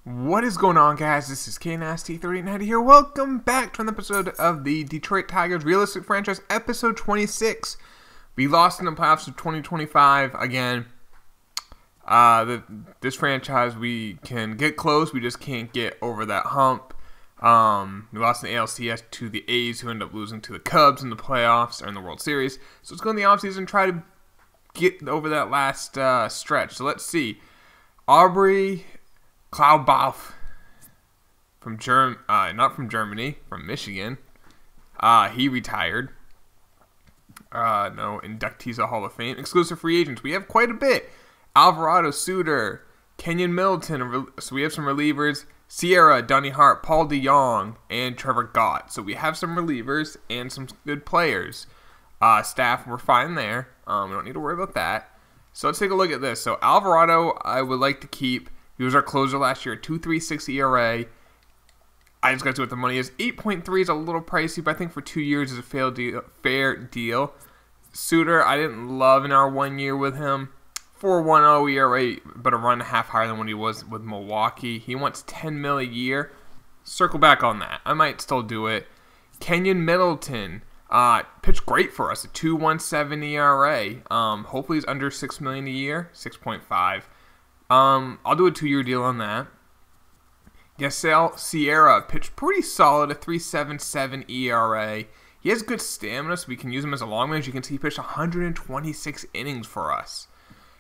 What is going on, guys? This is KNasty3090 here. Welcome back to an episode of the Detroit Tigers Realistic Franchise, episode 26. We lost in the playoffs of 2025 again. This franchise, we can get close, we just can't get over that hump. We lost in the ALCS to the A's, who ended up losing to the Cubs in the playoffs or in the World Series. So let's go in the offseason and try to get over that last stretch. So let's see. Aubrey Cloudbaugh from not from Germany, from Michigan. He retired. No inductees of Hall of Fame. Exclusive free agents. We have quite a bit. Alvarado, Suter, Kenyon Middleton. So we have some relievers. Sierra, Donnie Hart, Paul DeJong, and Trevor Gott. So we have some relievers and some good players. Staff, we're fine there. We don't need to worry about that. So let's take a look at this. So Alvarado, I would like to keep. He was our closer last year, 2.36 ERA. I just got to see what the money is. 8.3 is a little pricey, but I think for 2 years is a fair deal. Suter, I didn't love in our 1 year with him. 4.10 ERA, but a run and a half higher than what he was with Milwaukee. He wants $10 million a year. Circle back on that. I might still do it. Kenyon Middleton pitched great for us, a 2.17 ERA. Hopefully he's under $6 million a year, 6.5. I'll do a 2-year deal on that. Yasiel Sierra pitched pretty solid, a 3.77 ERA. He has good stamina, so we can use him as a long range. You can see he pitched 126 innings for us.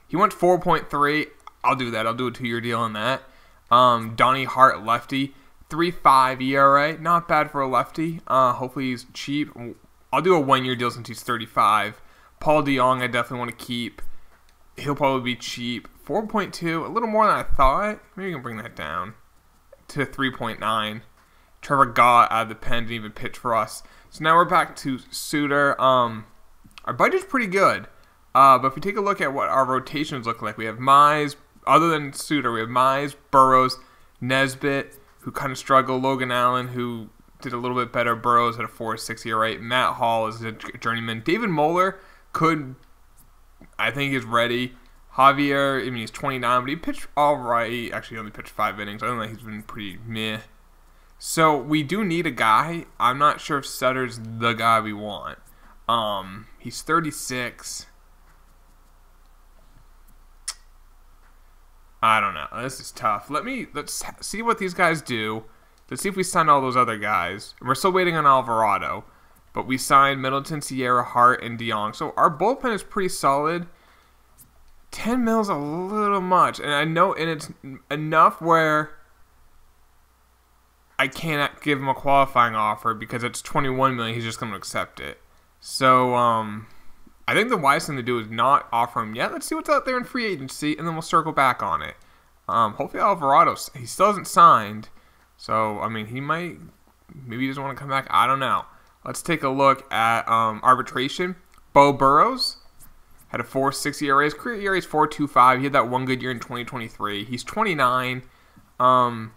He went 4.3. I'll do that. I'll do a 2-year deal on that. Donnie Hart, lefty, 3.5 ERA. Not bad for a lefty. Hopefully he's cheap. I'll do a 1-year deal since he's 35. Paul DeJong, I definitely want to keep. He'll probably be cheap. 4.2, a little more than I thought. Maybe we can bring that down to 3.9. Trevor Gott out of the pen, didn't even pitch for us. So now we're back to Suter. Our budget's pretty good. But if we take a look at what our rotations look like, we have Mize, other than Suter, we have Mize, Burrows, Nesbitt, who kind of struggled, Logan Allen, who did a little bit better, Burrows at a 4.6 ERA, Matt Hall is a journeyman, David Moeller I think he's ready. Javier, I mean, he's 29, but he pitched all right. Actually, he only pitched 5 innings. I don't know, he's been pretty meh. So we do need a guy. I'm not sure if Sutter's the guy we want. He's 36. I don't know. This is tough. Let's see what these guys do. Let's see if we sign all those other guys. We're still waiting on Alvarado, but we signed Middleton, Sierra, Hart, and DeJong. So our bullpen is pretty solid. 10 mil is a little much, and I know, and it's enough where I cannot give him a qualifying offer because it's 21 million. He's just going to accept it. So I think the wise thing to do is not offer him yet. Let's see what's out there in free agency, and then we'll circle back on it. Hopefully Alvarado, he still hasn't signed, so I mean maybe he doesn't want to come back. I don't know. Let's take a look at arbitration. Bo Burrows had a 4.6 ERA. His career ERA is 4.25. He had that one good year in 2023. He's 29. A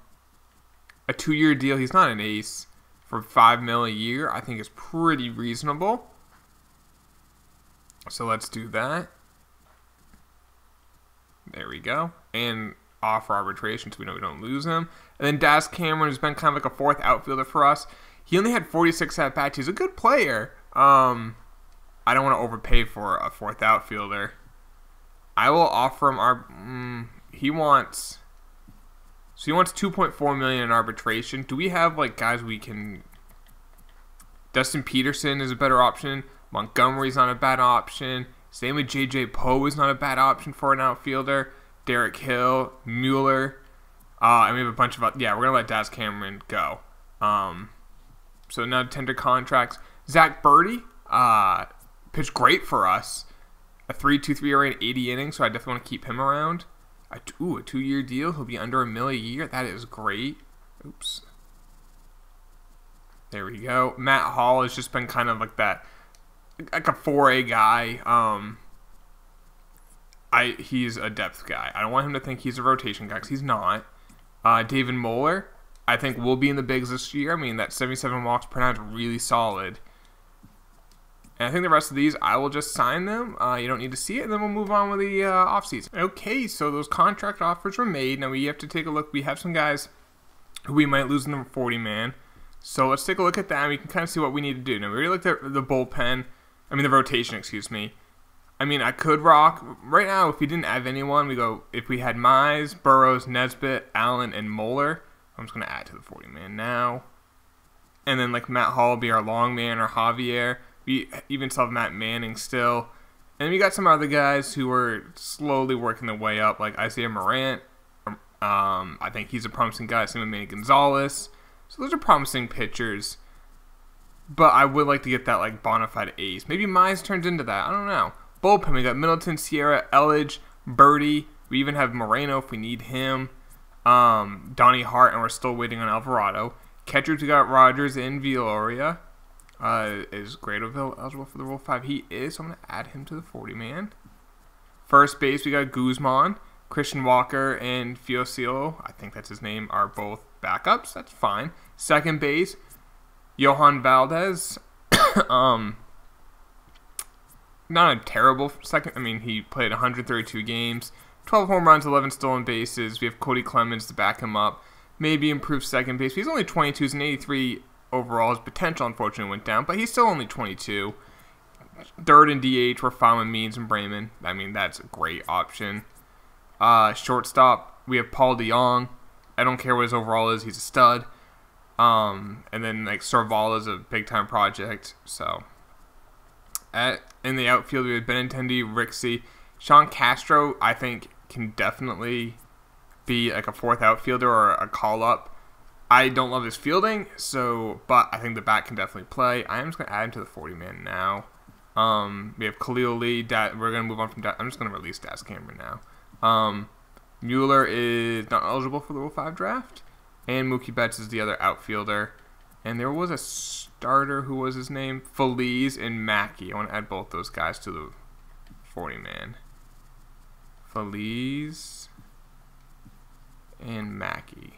2-year deal. He's not an ace. For $5 million a year, I think is pretty reasonable. So let's do that. There we go. And offer arbitration so we know we don't lose him. And then Daz Cameron has been kind of like a 4th outfielder for us. He only had 46 at-bats. He's a good player. I don't want to overpay for a 4th outfielder. I will offer him he wants 2.4 million in arbitration. Do we have like guys we can? Dustin Peterson is a better option. Montgomery's not a bad option. Same with JJ Poe is not a bad option for an outfielder. Derek Hill, Mueller, and we have a bunch of we're gonna let Daz Cameron go. So now tender contracts. Zach Birdie, pitched great for us. A 3.23 ERA in 80 innings, so I definitely want to keep him around. A 2-year deal. He'll be under $1 million a year. That is great. Oops. There we go. Matt Hall has just been kind of like that, like a 4A guy. He's a depth guy. I don't want him to think he's a rotation guy because he's not. David Moeller, I think will be in the bigs this year. I mean, that 77 walks per nine is really solid. And I think the rest of these, I will just sign them. You don't need to see it, and then we'll move on with the offseason. Okay, so those contract offers were made. Now we have to take a look. We have some guys who we might lose in the 40-man. So let's take a look at that, and we can kind of see what we need to do. Now, we already looked at the bullpen. I mean, the rotation, excuse me. I mean, I could rock. Right now, if we didn't have anyone, we go, if we had Mize, Burrows, Nesbitt, Allen, and Moeller. I'm just going to add to the 40-man now. And then, like, Matt Hall will be our long man, or Javier. We even still have Matt Manning still. And we got some other guys who are slowly working their way up, like Isaiah Morant. I think he's a promising guy. Same with Manny Gonzalez. So those are promising pitchers. But I would like to get that, like, bona fide ace. Maybe Mize turns into that. I don't know. Bullpen, we got Middleton, Sierra, Elledge, Birdie. We even have Moreno if we need him. Donnie Hart, and we're still waiting on Alvarado. Catchers, we got Rogers and Villoria. Is Gradoville eligible for the Rule 5? He is, so I'm going to add him to the 40-man. First base, we got Guzman. Christian Walker and Fiocillo, I think that's his name, are both backups. That's fine. Second base, Johan Valdez. Not a terrible second. I mean, he played 132 games, 12 home runs, 11 stolen bases. We have Cody Clemens to back him up. Maybe improve second base. He's only 22. He's an 83 overall. His potential, unfortunately, went down, but he's still only 22. Third and DH, we're fine with Means and Bremen. I mean, that's a great option. Shortstop, we have Paul DeJong. I don't care what his overall is. He's a stud. And then, like, Sorval is a big-time project. So, in the outfield, we have Benintendi, Rixey. Sean Castro, I think, can definitely be, like, a fourth outfielder or a call-up. I don't love his fielding, but I think the bat can definitely play. I am just going to add him to the 40-man now. We have Khalil Lee. We're going to move on from that. I'm just going to release Das Cameron now. Mueller is not eligible for the Rule 5 draft. And Mookie Betts is the other outfielder. And there was a starter, who was his name? Feliz and Mackey. I want to add both those guys to the 40-man. Feliz and Mackey.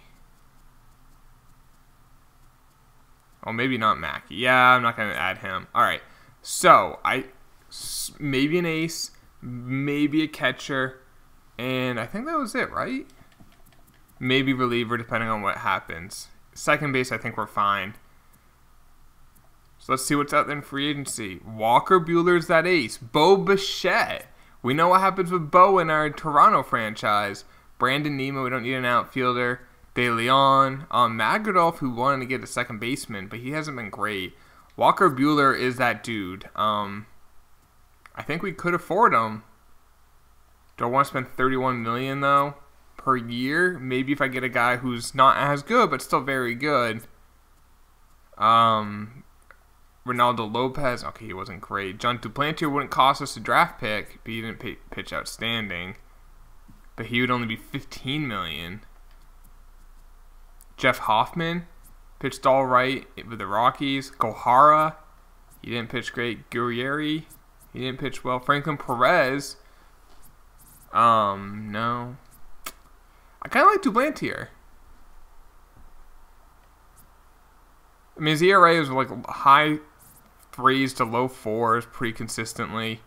Oh, maybe not Mackey. Yeah, I'm not going to add him. All right. So, maybe an ace, maybe a catcher, and I think that was it, right? Maybe reliever, depending on what happens. Second base, I think we're fine. So let's see what's out there in free agency. Walker Buehler's that ace. Bo Bichette. We know what happens with Bo in our Toronto franchise. Brandon Nemo, we don't need an outfielder. De Leon. Magradolf, who wanted to get a second baseman, but he hasn't been great. Walker Buehler is that dude. I think we could afford him. Do I want to spend $31 million though per year? Maybe if I get a guy who's not as good but still very good. Ronaldo Lopez. Okay, he wasn't great. John Duplantier wouldn't cost us a draft pick, but he didn't pitch outstanding. But he would only be $15 million. Jeff Hoffman. Pitched all right with the Rockies. Gohara, he didn't pitch great. Guerrieri, he didn't pitch well. Franklin Perez, no. I kind of like Duplantier. I mean, his ERA was like high 3s to low 4s pretty consistently.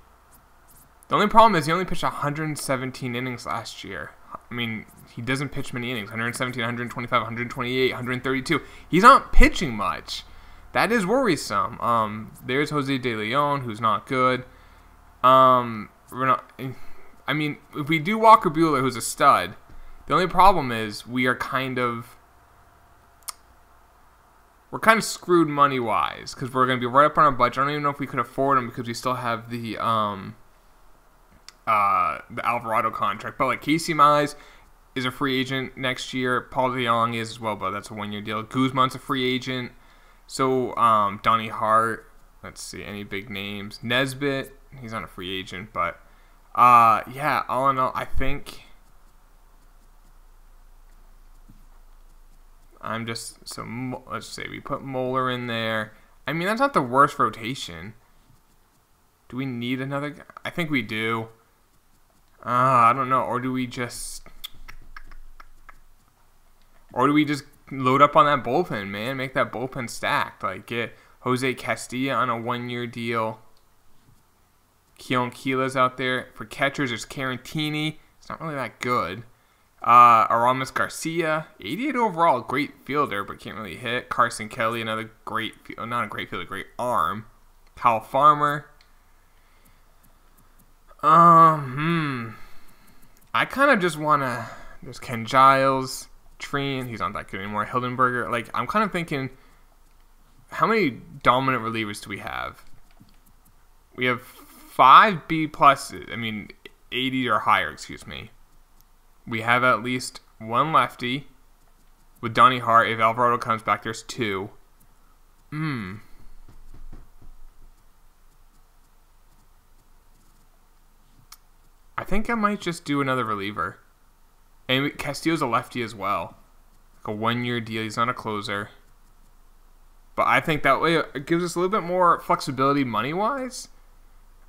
The only problem is he only pitched 117 innings last year. I mean, he doesn't pitch many innings. 117, 125, 128, 132. He's not pitching much. That is worrisome. There's Jose De Leon, who's not good. I mean, if we do Walker Buehler, who's a stud, the only problem is we're kind of screwed money-wise because we're going to be right up on our budget. I don't even know if we could afford him because we still have the Alvarado contract. But like Casey Mize is a free agent next year. Paul DeJong is as well, but that's a one-year deal. Guzman's a free agent. So Donnie Hart. Let's see, any big names? Nesbitt, he's not a free agent, but yeah, all in all, I think let's say we put Moeller in there. I mean, that's not the worst rotation. Do we need another guy? I think we do. I don't know. Or do we just load up on that bullpen, man? Make that bullpen stacked. Like, get Jose Castilla on a one-year deal. Keon Keela's out there. For catchers, there's Carantini. It's not really that good. Aramis Garcia, 88 overall, great fielder, but can't really hit. Carson Kelly, another great, not a great fielder, great arm. Kyle Farmer. I kind of just want to, there's Ken Giles, Treen, he's not that good anymore, Hildenberger. Like, I'm kind of thinking, how many dominant relievers do we have? We have 5 B pluses, 80 or higher, excuse me. We have at least 1 lefty with Donnie Hart. If Alvarado comes back, there's 2. I think I might just do another reliever. And Castillo's a lefty as well. Like a 1-year deal. He's not a closer. But I think that way it gives us a little bit more flexibility money-wise.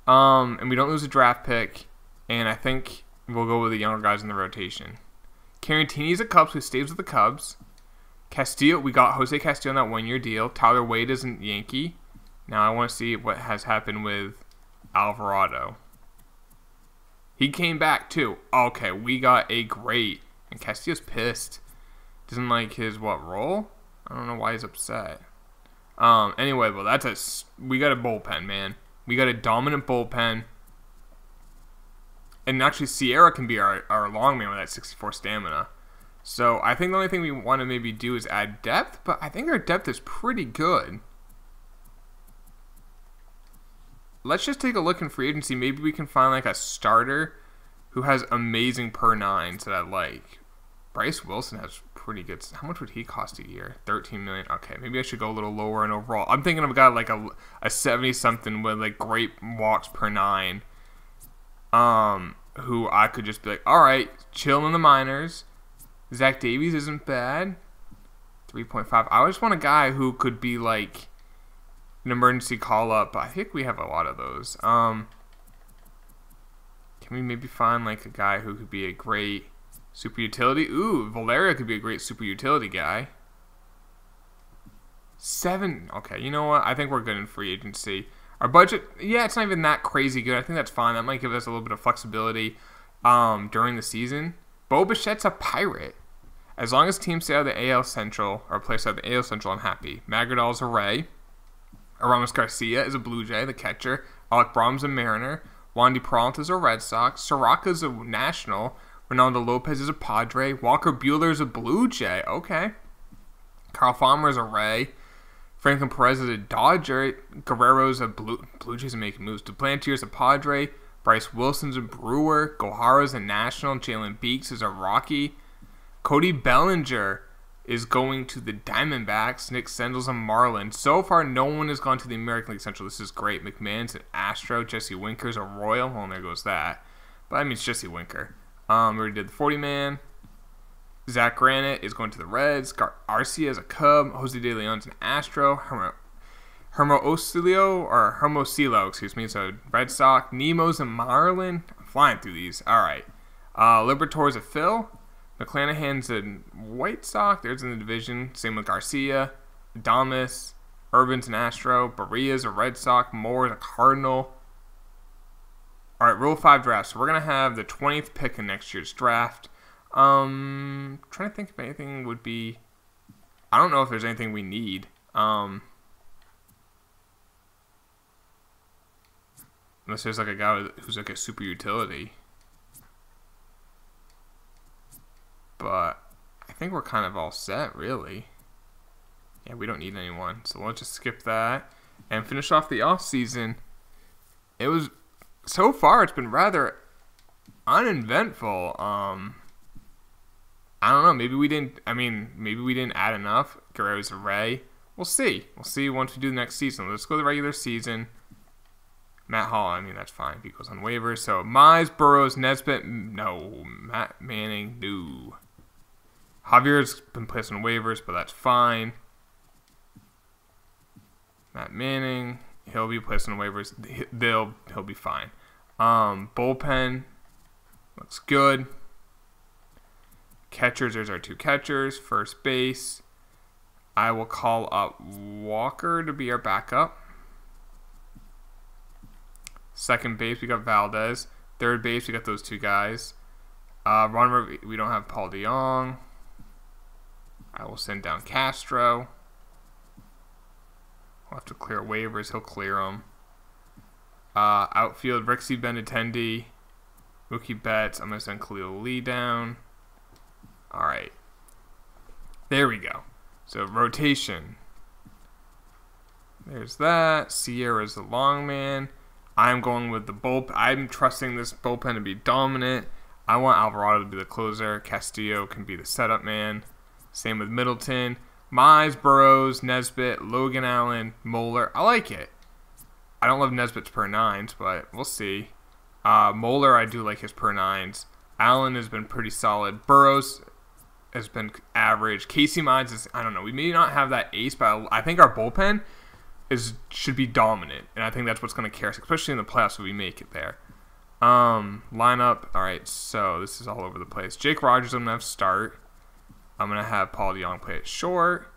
And we don't lose a draft pick. And I think we'll go with the younger guys in the rotation. Carantini's a Cubs who stays with the Cubs. Castillo, we got Jose Castillo on that 1-year deal. Tyler Wade isn't Yankee. Now I want to see what has happened with Alvarado. He came back too. Okay, we got a great. And Castillo's pissed. Doesn't like his, role? I don't know why he's upset. Anyway, well, we got a bullpen, man. We got a dominant bullpen. And actually, Sierra can be our long man with that 64 stamina. So I think the only thing we want to maybe do is add depth, but I think our depth is pretty good. Let's just take a look in free agency. Maybe we can find like a starter who has amazing per nines that I like. Bryce Wilson has pretty good. How much would he cost a year? $13 million. Okay, maybe I should go a little lower in overall. I'm thinking of a guy like a 70-something with like great walks per 9. Who I could just be like, all right, chill in the minors. Zach Davies isn't bad. 3.5. I just want a guy who could be like an emergency call-up. I think we have a lot of those. Can we maybe find like a guy who could be a great super utility? Ooh, Valeria could be a great super utility guy. 7. Okay, you know what? I think we're good in free agency. Our budget, yeah, it's not even that crazy good. I think that's fine. That might give us a little bit of flexibility during the season. Bo Bichette's a Pirate. As long as teams stay out of the AL Central, or players out of the AL Central, I'm happy. Magardal's a Ray. Aramis Garcia is a Blue Jay, the catcher. Alec Brom's a Mariner. Wandy Peralta's a Red Sox. Soraka's a National. Ronaldo Lopez is a Padre. Walker Buehler's a Blue Jay. Okay. Carl Farmer's a Ray. Franklin Perez is a Dodger. Guerrero's a Blue Jays are making moves. Duplantier's a Padre. Bryce Wilson's a Brewer. Gohara's a National. Jalen Beeks is a Rocky. Cody Bellinger is going to the Diamondbacks. Nick Senzel's a Marlin. So far, no one has gone to the American League Central. This is great. McMahon's an Astro. Jesse Winker's a Royal. Well, there goes that. But I mean, it's Jesse Winker. We already did the 40-man. Zach Granite is going to the Reds. Arcia is a Cub. Jose De Leon's an Astro. Hermosillo, excuse me, so Red Sox. Nemo's a Marlin. I'm flying through these. All right. Libertor's a Phil. McClanahan's a White Sox. There's in the division. Same with Garcia. Adames. Urban's an Astro. Barria's a Red Sox. Moore's a Cardinal. All right, Rule 5 draft. So we're going to have the 20th pick in next year's draft. Trying to think if anything would be... I don't know if there's anything we need. Unless there's like a guy who's like a super utility. But I think we're kind of all set, really. Yeah, we don't need anyone. So we'll just skip that and finish off the offseason. It was... So far, it's been rather uneventful. I don't know. Maybe we didn't... maybe we didn't add enough. Guerrero's a Ray. We'll see. We'll see once we do the next season. Let's go to the regular season. Matt Hall, that's fine if he goes on waivers. So, Mize, Burrows, Nesbitt, no. Matt Manning, no. Javier's been placed on waivers, but that's fine. Matt Manning, he'll be placed on waivers. He'll be fine. Bullpen looks good. Catchers, there's our 2 catchers. First base, I will call up Walker to be our backup. Second base, we got Valdez. Third base, we got those two guys. Runner, we don't have Paul DeJong. I will send down Castro. We'll have to clear waivers. He'll clear them. Outfield, Rixie Benintendi. Mookie Betts. I'm going to send Khalil Lee down. All right. There we go. So rotation. There's that. Sierra's the long man. I'm going with the bullpen. I'm trusting this bullpen to be dominant. I want Alvarado to be the closer. Castillo can be the setup man. Same with Middleton. Mize, Burrows, Nesbitt, Logan Allen, Moeller. I like it. I don't love Nesbitt's per nines, but we'll see. Moeller, I do like his per nines. Allen has been pretty solid. Burrows has been average. Casey Mize is, I don't know. We may not have that ace, but I think our bullpen should be dominant, and I think that's what's going to carry us, especially in the playoffs if we make it there. Lineup. All right, so this is all over the place. Jake Rogers, I'm going to have start. I'm going to have Paul DeJong play at short.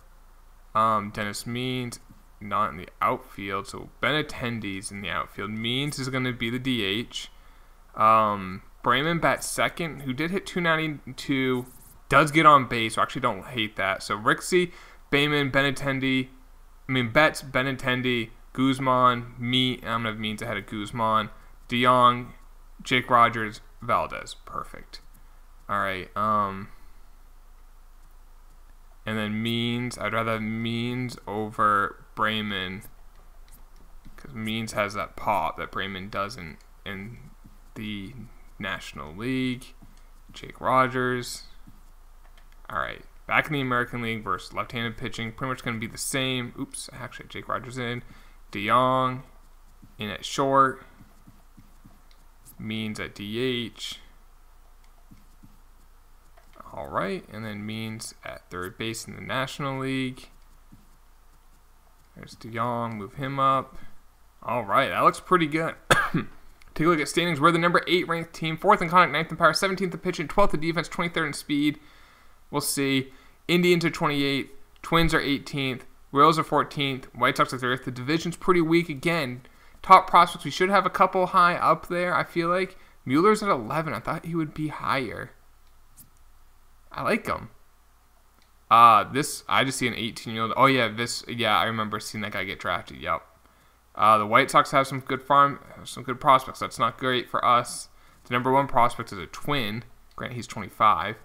Dennis Means, not in the outfield, so Benintendi's in the outfield. Means is going to be the DH. Brayman bats second, who did hit 292, does get on base, so I actually don't hate that. So Rixie, Bayman, Betts, Benintendi, Guzman, I'm going to have Means ahead of Guzman, DeJong, Jake Rogers, Valdez. Perfect. All right. And then Means, I'd rather have Means over Brayman because Means has that pop that Brayman doesn't in the National League. Jake Rogers. All right. Back in the American League versus left-handed pitching, pretty much going to be the same. Oops, actually, Jake Rogers in. DeJong in at short. Means at DH. All right, and then Means at third base in the National League. There's DeJong, move him up. All right, that looks pretty good. Take a look at standings. We're the number 8 ranked team, 4th in contact, 9th in power, 17th in pitching, 12th in defense, 23rd in speed. We'll see. Indians are 28th. Twins are 18th. Royals are 14th. White Sox are 30th. The division's pretty weak again. Top prospects, we should have a couple high up there, I feel like. Mueller's at 11. I thought he would be higher. I like him. I just see an 18-year-old. Oh, yeah, I remember seeing that guy get drafted. Yep. The White Sox have some good prospects. That's not great for us. The number 1 prospect is a twin. Granted, he's 25.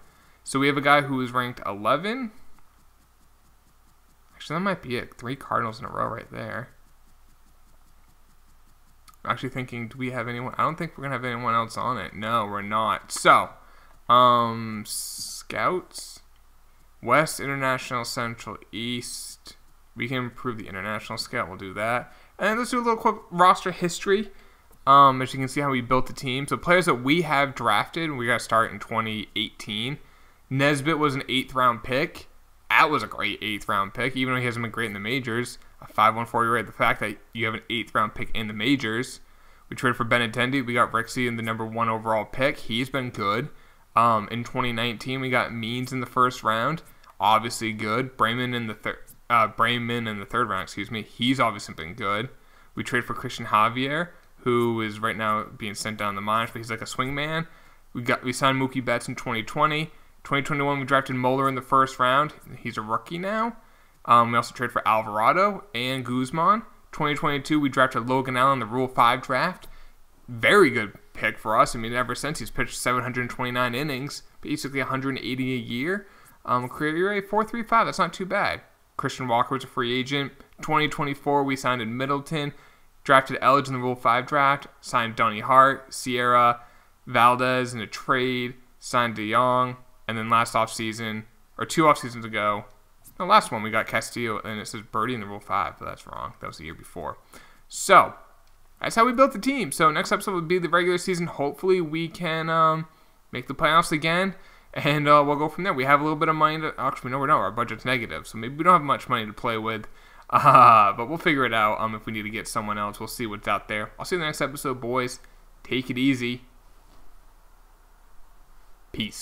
So we have a guy who is ranked 11. Actually, that might be it. 3 Cardinals in a row right there. I'm actually thinking, do we have anyone? I don't think we're going to have anyone else on it. No, we're not. So, Scouts. West, International, Central, East. We can improve the International Scout. We'll do that. And let's do a little quick roster history. As you can see how we built the team. So players that we have drafted, we got to start in 2018. Nesbitt was an 8th round pick. That was a great 8th round pick, even though he hasn't been great in the majors. A 5.14 ERA. The fact that you have an 8th round pick in the majors. We traded for Benintendi. We got Rixie in the number 1 overall pick. He's been good. In 2019, we got Means in the 1st round. Obviously good. Brayman in the 3rd round, excuse me. He's obviously been good. We traded for Christian Javier, who is right now being sent down the minors, but he's like a swing man. We signed Mookie Betts in 2020. 2021, we drafted Moeller in the 1st round. He's a rookie now. We also traded for Alvarado and Guzman. 2022, we drafted Logan Allen in the Rule 5 draft. Very good pick for us. I mean, ever since he's pitched 729 innings, basically 180 a year. Career ERA 4.35. That's not too bad. Christian Walker was a free agent. 2024, we signed in Middleton. Drafted Elledge in the Rule 5 draft. Signed Donnie Hart, Sierra, Valdez in a trade. Signed DeJong. And then last offseason, or 2 offseasons ago, the last one, we got Castillo, and it says Birdie in the Rule 5, but that's wrong. That was the year before. So, that's how we built the team. So, next episode would be the regular season. Hopefully, we can make the playoffs again, and we'll go from there. We have a little bit of money. Actually, no, we don't. Our budget's negative, so maybe we don't have much money to play with. But we'll figure it out if we need to get someone else. We'll see what's out there. I'll see you in the next episode, boys. Take it easy. Peace.